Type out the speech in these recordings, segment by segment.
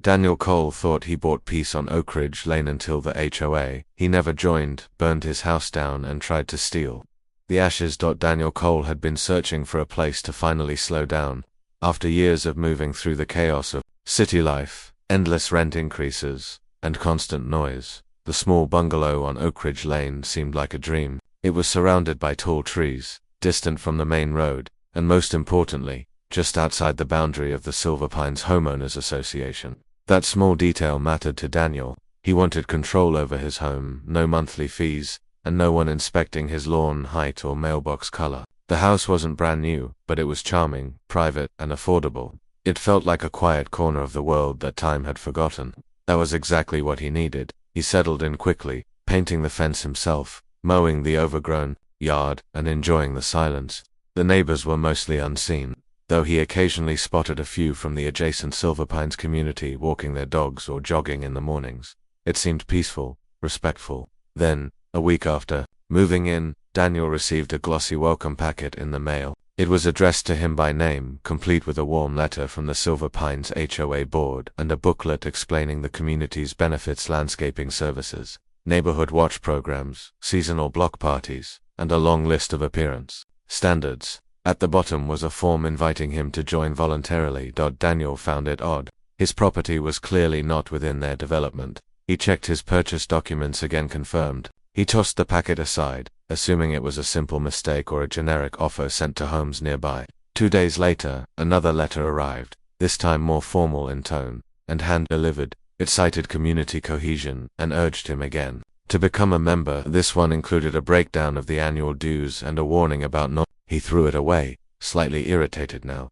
Daniel Cole thought he bought peace on Oak Ridge Lane until the HOA he never joined burned his house down and tried to steal the ashes. Daniel Cole had been searching for a place to finally slow down. After years of moving through the chaos of city life, endless rent increases, and constant noise, the small bungalow on Oak Ridge Lane seemed like a dream. It was surrounded by tall trees, distant from the main road, and most importantly, just outside the boundary of the Silver Pines Homeowners Association. That small detail mattered to Daniel. He wanted control over his home, no monthly fees, and no one inspecting his lawn height or mailbox color. The house wasn't brand new, but it was charming, private, and affordable. It felt like a quiet corner of the world that time had forgotten. That was exactly what he needed. He settled in quickly, painting the fence himself, mowing the overgrown yard, and enjoying the silence. The neighbors were mostly unseen, though he occasionally spotted a few from the adjacent Silver Pines community walking their dogs or jogging in the mornings. It seemed peaceful, respectful. Then, a week after moving in, Daniel received a glossy welcome packet in the mail. It was addressed to him by name, complete with a warm letter from the Silver Pines HOA board and a booklet explaining the community's benefits, landscaping services, neighborhood watch programs, seasonal block parties, and a long list of appearance standards. At the bottom was a form inviting him to join voluntarily. Daniel found it odd. His property was clearly not within their development. He checked his purchase documents again, confirmed. He tossed the packet aside, assuming it was a simple mistake or a generic offer sent to homes nearby. 2 days later, another letter arrived, this time more formal in tone, and hand-delivered. It cited community cohesion and urged him again to become a member. This one included a breakdown of the annual dues and a warning about not. He threw it away, slightly irritated now.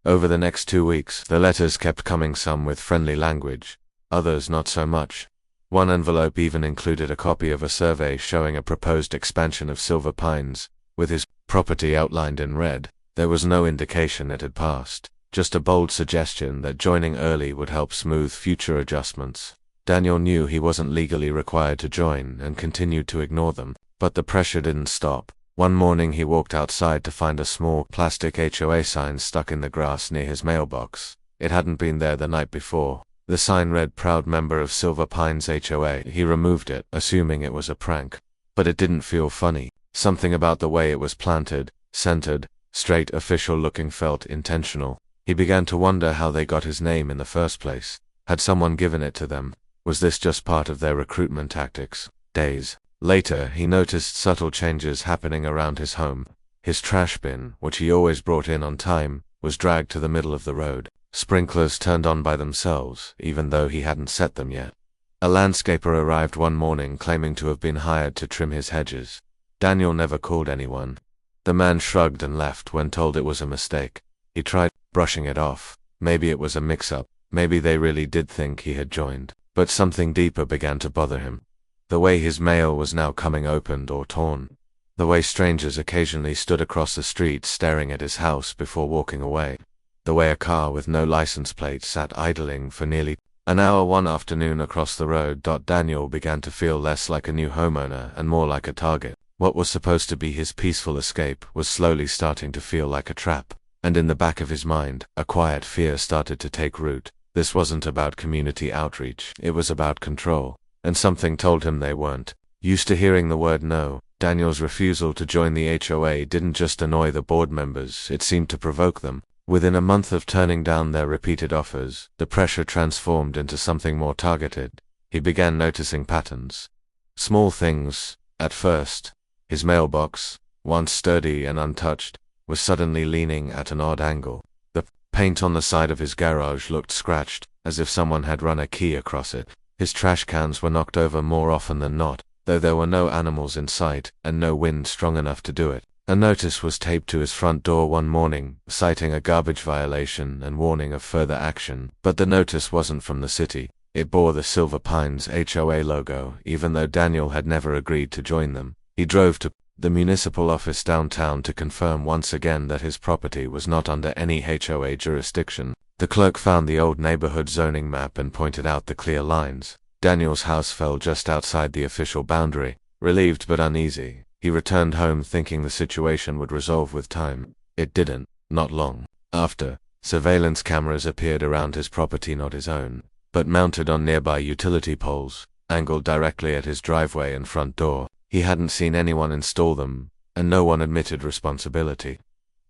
Over the next 2 weeks, the letters kept coming, some with friendly language, others not so much. One envelope even included a copy of a survey showing a proposed expansion of Silver Pines, with his property outlined in red. There was no indication it had passed, just a bold suggestion that joining early would help smooth future adjustments. Daniel knew he wasn't legally required to join and continued to ignore them, but the pressure didn't stop. One morning he walked outside to find a small plastic HOA sign stuck in the grass near his mailbox. It hadn't been there the night before. The sign read, "Proud member of Silver Pines HOA." He removed it, assuming it was a prank. But it didn't feel funny. Something about the way it was planted, centered, straight, official looking felt intentional. He began to wonder how they got his name in the first place. Had someone given it to them? Was this just part of their recruitment tactics? Days later, he noticed subtle changes happening around his home. His trash bin, which he always brought in on time, was dragged to the middle of the road. Sprinklers turned on by themselves, even though he hadn't set them yet. A landscaper arrived one morning claiming to have been hired to trim his hedges. Daniel never called anyone. The man shrugged and left when told it was a mistake. He tried brushing it off. Maybe it was a mix-up. Maybe they really did think he had joined. But something deeper began to bother him. The way his mail was now coming opened or torn. The way strangers occasionally stood across the street staring at his house before walking away. The way a car with no license plate sat idling for nearly an hour one afternoon across the road. Daniel began to feel less like a new homeowner and more like a target. What was supposed to be his peaceful escape was slowly starting to feel like a trap. And in the back of his mind, a quiet fear started to take root. This wasn't about community outreach, it was about control. And something told him they weren't used to hearing the word no. Daniel's refusal to join the HOA didn't just annoy the board members, it seemed to provoke them. Within a month of turning down their repeated offers, the pressure transformed into something more targeted. He began noticing patterns. Small things, at first. His mailbox, once sturdy and untouched, was suddenly leaning at an odd angle. The paint on the side of his garage looked scratched, as if someone had run a key across it. His trash cans were knocked over more often than not, though there were no animals in sight and no wind strong enough to do it. A notice was taped to his front door one morning, citing a garbage violation and warning of further action, but the notice wasn't from the city. It bore the Silver Pines HOA logo, even though Daniel had never agreed to join them. He drove to the municipal office downtown to confirm once again that his property was not under any HOA jurisdiction. The clerk found the old neighborhood zoning map and pointed out the clear lines. Daniel's house fell just outside the official boundary. Relieved but uneasy, he returned home thinking the situation would resolve with time. It didn't. Not long after, surveillance cameras appeared around his property, not his own. but mounted on nearby utility poles, angled directly at his driveway and front door. He hadn't seen anyone install them, and no one admitted responsibility.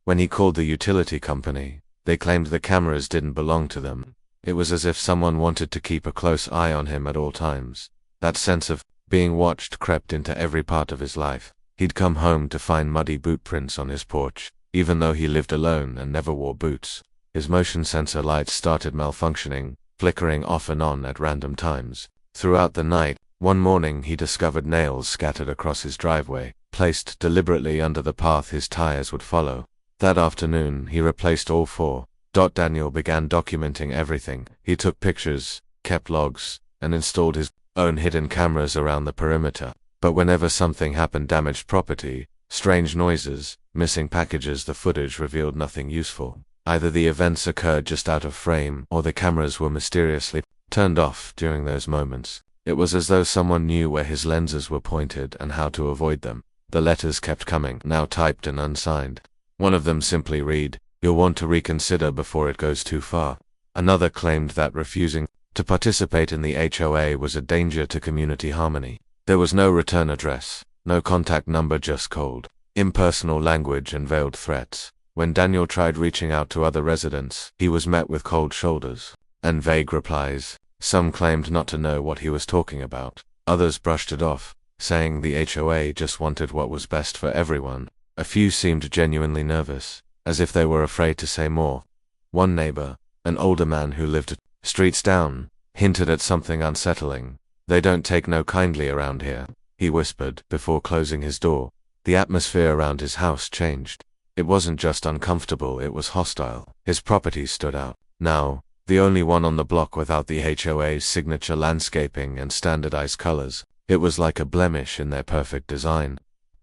When he called the utility company, they claimed the cameras didn't belong to them. It was as if someone wanted to keep a close eye on him at all times. That sense of being watched crept into every part of his life. He'd come home to find muddy boot prints on his porch, even though he lived alone and never wore boots. His motion sensor lights started malfunctioning, flickering off and on at random times. Throughout the night, one morning he discovered nails scattered across his driveway, placed deliberately under the path his tires would follow. That afternoon, he replaced all four. Daniel began documenting everything. He took pictures, kept logs, and installed his own hidden cameras around the perimeter. But whenever something happened, damaged property, strange noises, missing packages, the footage revealed nothing useful. Either the events occurred just out of frame, or the cameras were mysteriously turned off during those moments. It was as though someone knew where his lenses were pointed and how to avoid them. The letters kept coming, now typed and unsigned. One of them simply read, "You'll want to reconsider before it goes too far." Another claimed that refusing to participate in the HOA was a danger to community harmony. There was no return address, no contact number, just cold, impersonal language and veiled threats. When Daniel tried reaching out to other residents, he was met with cold shoulders and vague replies. Some claimed not to know what he was talking about. Others brushed it off, saying the HOA just wanted what was best for everyone. A few seemed genuinely nervous, as if they were afraid to say more. One neighbor, an older man who lived streets down, hinted at something unsettling. "They don't take no kindly around here," he whispered before closing his door. The atmosphere around his house changed. It wasn't just uncomfortable, it was hostile. His property stood out. Now, the only one on the block without the HOA's signature landscaping and standardized colors. It was like a blemish in their perfect design.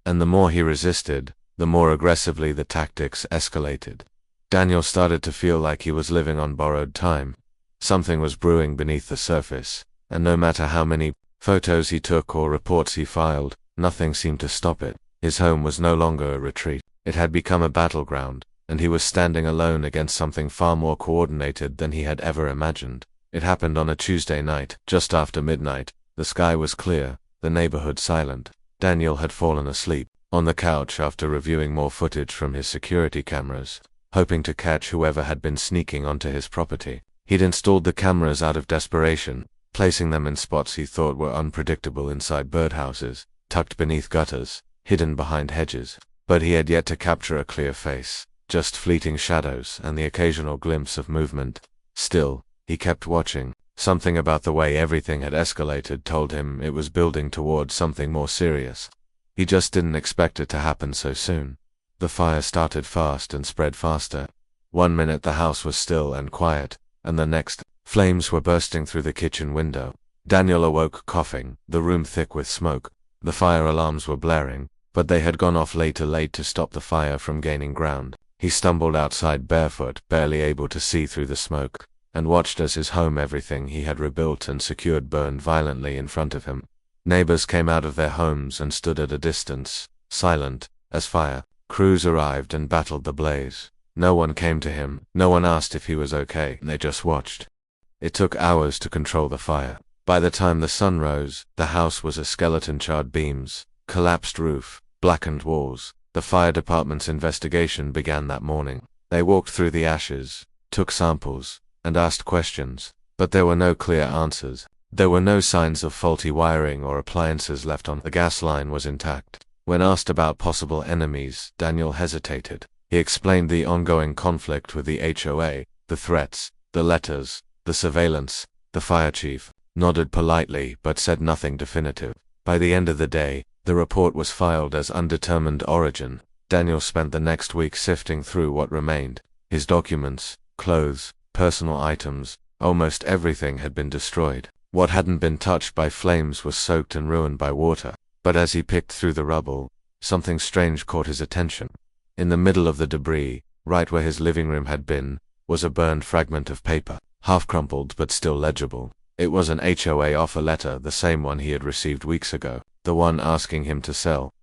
And the more he resisted, the more aggressively the tactics escalated. Daniel started to feel like he was living on borrowed time. Something was brewing beneath the surface, and no matter how many photos he took or reports he filed, nothing seemed to stop it. His home was no longer a retreat. It had become a battleground, and he was standing alone against something far more coordinated than he had ever imagined. It happened on a Tuesday night, just after midnight. The sky was clear, the neighborhood silent. Daniel had fallen asleep on the couch after reviewing more footage from his security cameras, hoping to catch whoever had been sneaking onto his property. He'd installed the cameras out of desperation, placing them in spots he thought were unpredictable, inside birdhouses, tucked beneath gutters, hidden behind hedges. But he had yet to capture a clear face, just fleeting shadows and the occasional glimpse of movement. Still, he kept watching. Something about the way everything had escalated told him it was building toward something more serious. He just didn't expect it to happen so soon. The fire started fast and spread faster. One minute the house was still and quiet, and the next, flames were bursting through the kitchen window. Daniel awoke coughing, the room thick with smoke. The fire alarms were blaring, but they had gone off late to stop the fire from gaining ground. He stumbled outside barefoot, barely able to see through the smoke, and watched as his home, everything he had rebuilt and secured, burned violently in front of him. Neighbors came out of their homes and stood at a distance, silent, as fire crews arrived and battled the blaze. No one came to him, no one asked if he was okay, they just watched. It took hours to control the fire. By the time the sun rose, the house was a skeleton, charred beams, collapsed roof, blackened walls. The fire department's investigation began that morning. They walked through the ashes, took samples, and asked questions, but there were no clear answers. There were no signs of faulty wiring or appliances left on. The gas line was intact. When asked about possible enemies, Daniel hesitated. He explained the ongoing conflict with the HOA, the threats, the letters, the surveillance. The fire chief nodded politely but said nothing definitive. By the end of the day, the report was filed as undetermined origin. Daniel spent the next week sifting through what remained. His documents, clothes, personal items, almost everything had been destroyed. What hadn't been touched by flames was soaked and ruined by water. But as he picked through the rubble, something strange caught his attention. In the middle of the debris, right where his living room had been, was a burned fragment of paper, half crumpled but still legible. It was an HOA offer letter, the same one he had received weeks ago, the one asking him to sell.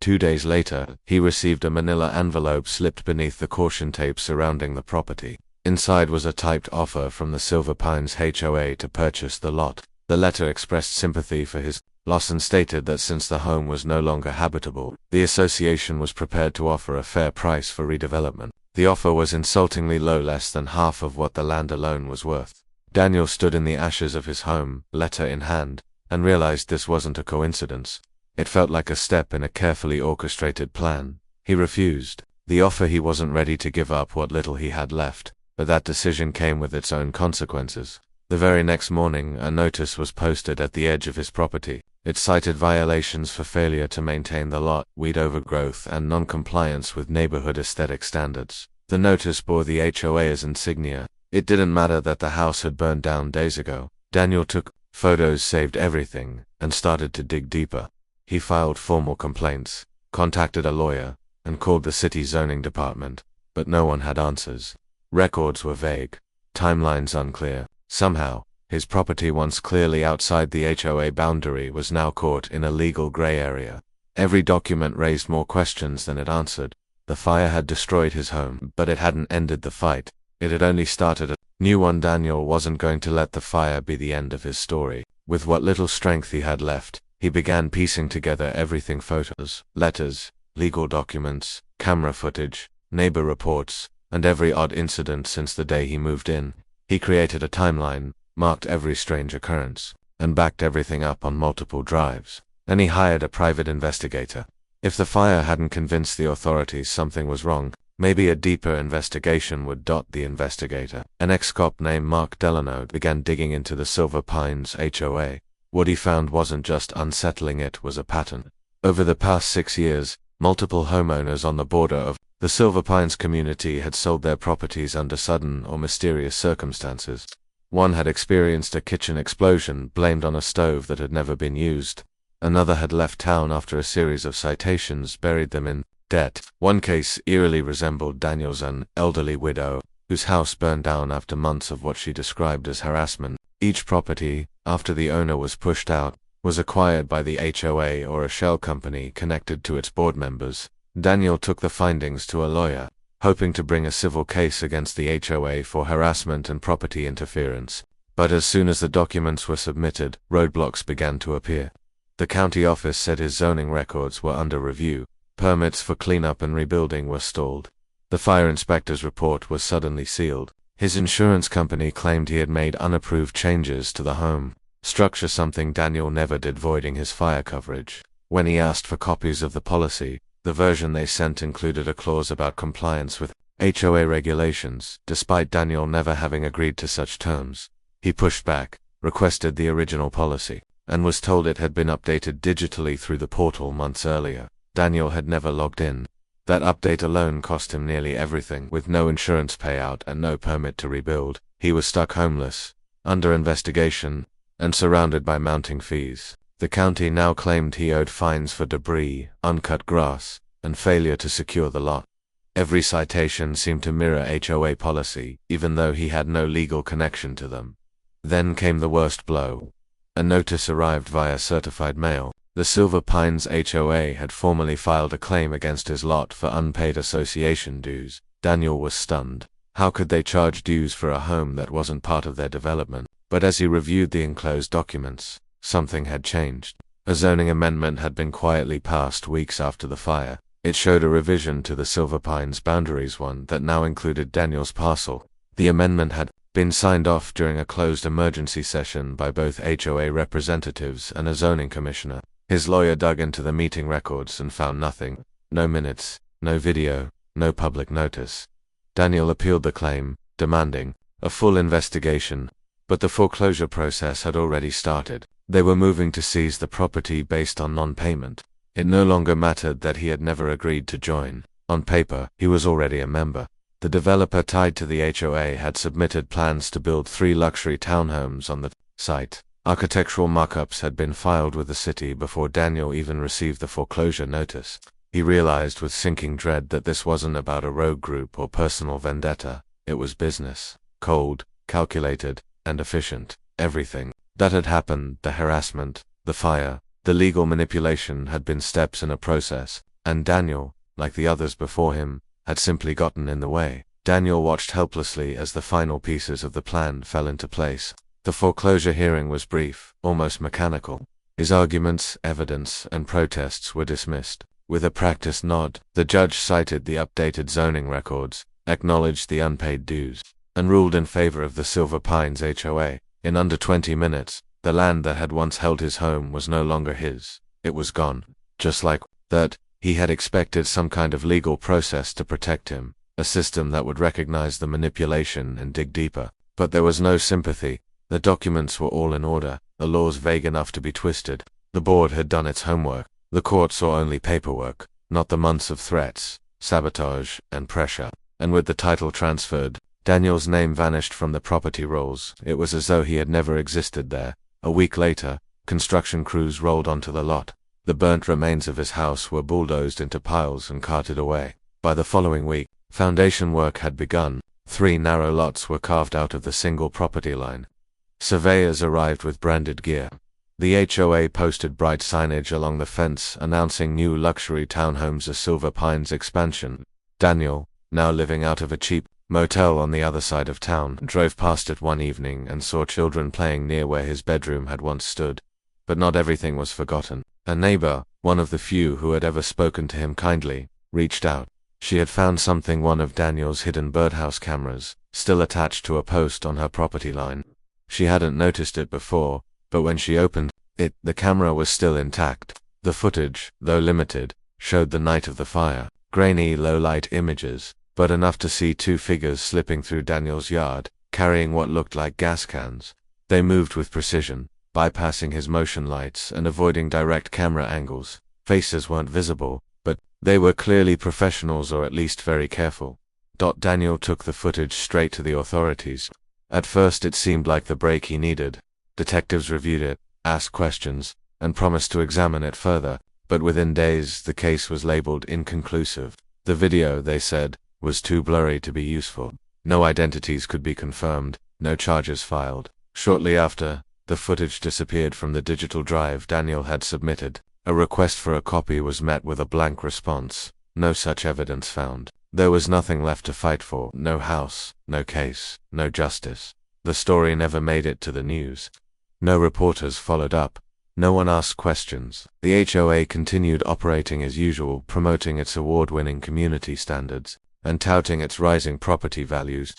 2 days later, he received a manila envelope slipped beneath the caution tape surrounding the property. Inside was a typed offer from the Silver Pines HOA to purchase the lot. The letter expressed sympathy for his loss and stated that since the home was no longer habitable, the association was prepared to offer a fair price for redevelopment. The offer was insultingly low, less than half of what the land alone was worth. Daniel stood in the ashes of his home, letter in hand, and realized this wasn't a coincidence. It felt like a step in a carefully orchestrated plan. He refused the offer. He wasn't ready to give up what little he had left, but that decision came with its own consequences. The very next morning, a notice was posted at the edge of his property. It cited violations for failure to maintain the lot, weed overgrowth, and non-compliance with neighborhood aesthetic standards. The notice bore the HOA's insignia. It didn't matter that the house had burned down days ago. Daniel took photos, saved everything, and started to dig deeper. He filed formal complaints, contacted a lawyer, and called the city zoning department, but no one had answers. Records were vague, timelines unclear. Somehow, his property, once clearly outside the HOA boundary, was now caught in a legal gray area. Every document raised more questions than it answered. The fire had destroyed his home, but it hadn't ended the fight. It had only started a new one. Daniel wasn't going to let the fire be the end of his story. With what little strength he had left, he began piecing together everything: photos, letters, legal documents, camera footage, neighbor reports, and every odd incident since the day he moved in. He created a timeline, marked every strange occurrence, and backed everything up on multiple drives. Then he hired a private investigator. If the fire hadn't convinced the authorities something was wrong, maybe a deeper investigation would. The investigator, an ex-cop named Mark Delano, began digging into the Silver Pines HOA. What he found wasn't just unsettling, it was a pattern. Over the past 6 years, multiple homeowners on the border of the Silver Pines community had sold their properties under sudden or mysterious circumstances. One had experienced a kitchen explosion blamed on a stove that had never been used. Another had left town after a series of citations buried them in debt. One case eerily resembled Daniel's, an elderly widow whose house burned down after months of what she described as harassment. Each property, after the owner was pushed out, was acquired by the HOA or a shell company connected to its board members. Daniel took the findings to a lawyer, hoping to bring a civil case against the HOA for harassment and property interference. But as soon as the documents were submitted, roadblocks began to appear. The county office said his zoning records were under review. Permits for cleanup and rebuilding were stalled. The fire inspector's report was suddenly sealed. His insurance company claimed he had made unapproved changes to the home structure, something Daniel never did, voiding his fire coverage. When he asked for copies of the policy, the version they sent included a clause about compliance with HOA regulations, despite Daniel never having agreed to such terms. He pushed back, requested the original policy, and was told it had been updated digitally through the portal months earlier. Daniel had never logged in. That update alone cost him nearly everything. With no insurance payout and no permit to rebuild, he was stuck homeless, under investigation, and surrounded by mounting fees. The county now claimed he owed fines for debris, uncut grass, and failure to secure the lot. Every citation seemed to mirror HOA policy, even though he had no legal connection to them. Then came the worst blow. A notice arrived via certified mail. The Silver Pines HOA had formally filed a claim against his lot for unpaid association dues. Daniel was stunned. How could they charge dues for a home that wasn't part of their development? But as he reviewed the enclosed documents, something had changed. A zoning amendment had been quietly passed weeks after the fire. It showed a revision to the Silver Pines boundaries, one that now included Daniel's parcel. The amendment had been signed off during a closed emergency session by both HOA representatives and a zoning commissioner. His lawyer dug into the meeting records and found nothing. No minutes, no video, no public notice. Daniel appealed the claim, demanding a full investigation, but the foreclosure process had already started. They were moving to seize the property based on non-payment. It no longer mattered that he had never agreed to join. On paper, he was already a member. The developer tied to the HOA had submitted plans to build 3 luxury townhomes on the site. Architectural mock-ups had been filed with the city before Daniel even received the foreclosure notice. He realized with sinking dread that this wasn't about a rogue group or personal vendetta. It was business. Cold, calculated, and efficient. Everything that had happened, the harassment, the fire, the legal manipulation, had been steps in a process, and Daniel, like the others before him, had simply gotten in the way. Daniel watched helplessly as the final pieces of the plan fell into place. The foreclosure hearing was brief, almost mechanical. His arguments, evidence, and protests were dismissed. With a practiced nod, the judge cited the updated zoning records, acknowledged the unpaid dues, and ruled in favor of the Silver Pines HOA. In under 20 minutes, the land that had once held his home was no longer his. It was gone. Just like that, he had expected some kind of legal process to protect him, a system that would recognize the manipulation and dig deeper. But there was no sympathy. The documents were all in order, the laws vague enough to be twisted. The board had done its homework. The court saw only paperwork, not the months of threats, sabotage, and pressure. And with the title transferred, Daniel's name vanished from the property rolls. It was as though he had never existed there. A week later, construction crews rolled onto the lot. The burnt remains of his house were bulldozed into piles and carted away. By the following week, foundation work had begun. 3 narrow lots were carved out of the single property line. Surveyors arrived with branded gear. The HOA posted bright signage along the fence announcing new luxury townhomes, a Silver Pines expansion. Daniel, now living out of a cheap motel on the other side of town, drove past it one evening and saw children playing near where his bedroom had once stood. But not everything was forgotten. A neighbor, one of the few who had ever spoken to him kindly, reached out. She had found something, one of Daniel's hidden birdhouse cameras, still attached to a post on her property line. She hadn't noticed it before, but when she opened it, the camera was still intact. The footage, though limited, showed the night of the fire. Grainy, low-light images, but enough to see 2 figures slipping through Daniel's yard, carrying what looked like gas cans. They moved with precision, bypassing his motion lights and avoiding direct camera angles. Faces weren't visible, but they were clearly professionals, or at least very careful. Daniel took the footage straight to the authorities. At first it seemed like the break he needed. Detectives reviewed it, asked questions, and promised to examine it further, but within days the case was labeled inconclusive. The video, they said, was too blurry to be useful. No identities could be confirmed, no charges filed. Shortly after, the footage disappeared from the digital drive Daniel had submitted. A request for a copy was met with a blank response. No such evidence found. There was nothing left to fight for. No house, no case, no justice. The story never made it to the news. No reporters followed up. No one asked questions. The HOA continued operating as usual, promoting its award-winning community standards and touting its rising property values.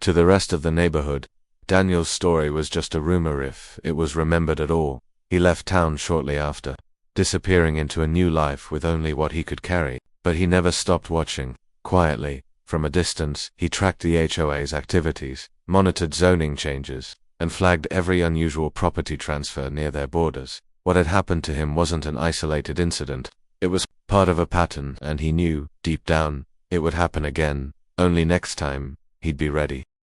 To the rest of the neighborhood, Daniel's story was just a rumor, if it was remembered at all. He left town shortly after, disappearing into a new life with only what he could carry. But he never stopped watching. Quietly, from a distance, he tracked the HOA's activities, monitored zoning changes, and flagged every unusual property transfer near their borders. What had happened to him wasn't an isolated incident. It was part of a pattern, and he knew, deep down, it would happen again. Only next time, he'd be ready.